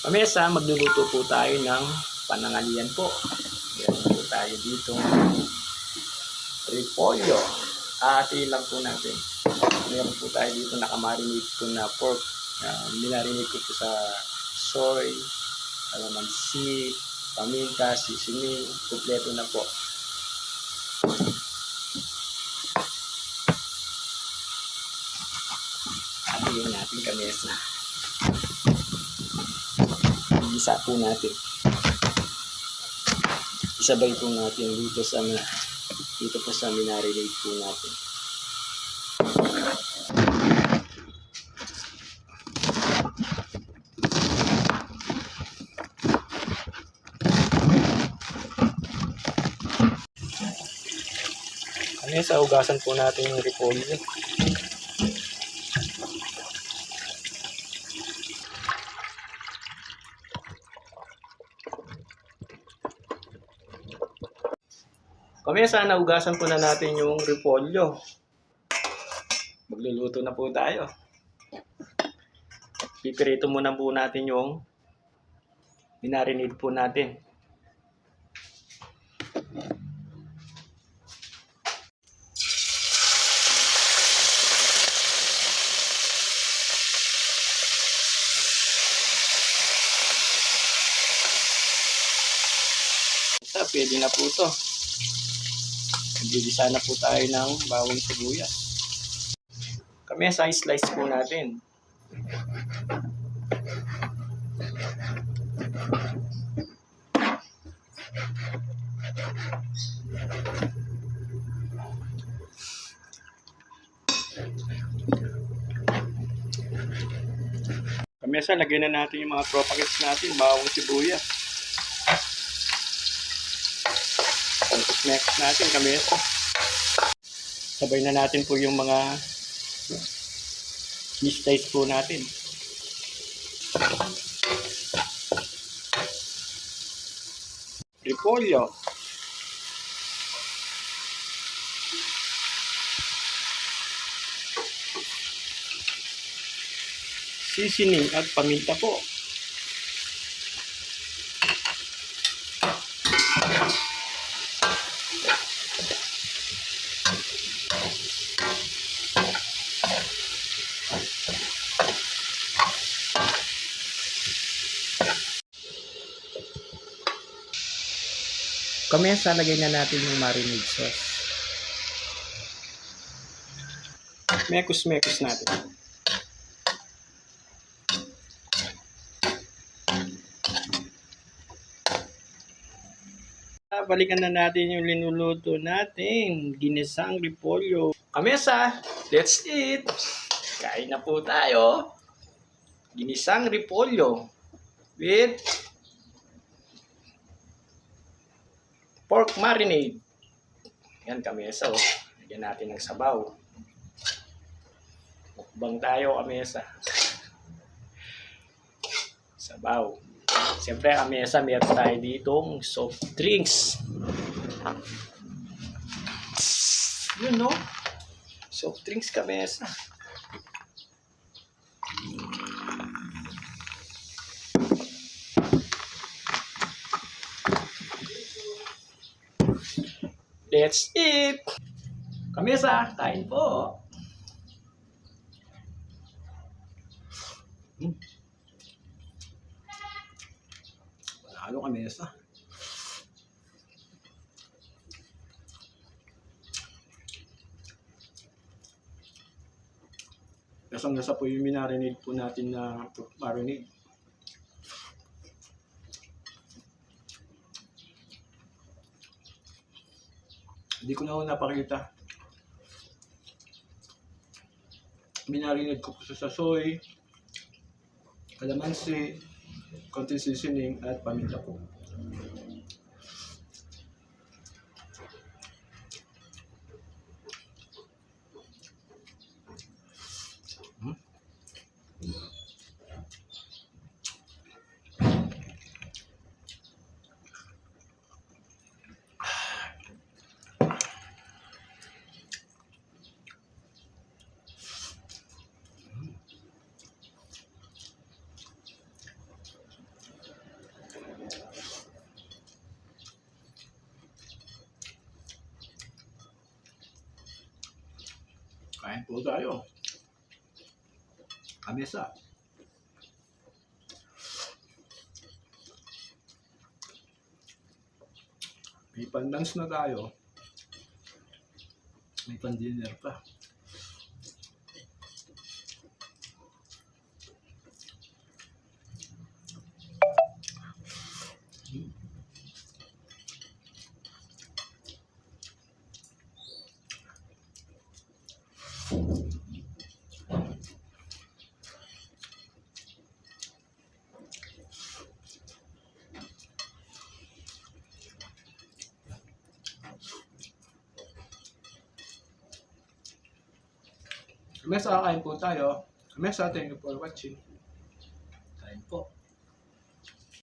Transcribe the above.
Pamesa, magluluto po tayo ng panangalian po. Meron po tayo dito repolyo. Ati lang po natin. Meron po tayo dito nakamarinate ko na pork. Minarinate ko po sa soy, kalamansi, paminta, seasoning, kumpleto na po. Atiin natin kamesa. Isa po natin. Isabay po natin dito po sa minarinate po natin. Kamesa, ugasan po natin yung repolyo. Kamesa, naugasan po na natin yung repolyo. Magluluto na po tayo. Pipirito muna po natin yung minarinate po natin. Pwede na po ito. Nagigisa na po tayo ng bawang sibuyas. Kamesa, slice po natin. Kamesa, lagyan na natin yung mga tropa kits natin, bawang sibuyas. Mix natin kamesa. Sabay na natin po yung mga slice po natin. Repolyo. Seasoning at paminta po. Kamesa, lagay na natin yung marinade sauce. Mekos-mekos natin. Balikan na natin yung linuluto natin. Ginisang repolyo. Kamesa, let's eat! Kain na po tayo. Ginisang repolyo with pork marinade. Yan kamesa, oh. Lagyan natin ng sabaw. Mukbang tayo kamesa. Sabaw. Siyempre kamesa, meron tayo ditong soft drinks. Yun, no? Soft drinks kamesa. Let's eat! Kamesa, kain po! Panalo kamesa. Lasang-lasa po yung minarinade po natin na marinade. Hindi ko na napakita. Minarinade ko po sa soy, kalamansi, konting seasoning at paminta po. Kain po tayo. Kamesa. May pan-lunch na tayo. May pan-dinner pa. Kamesa, kain po tayo. Kamesa, thank you for watching.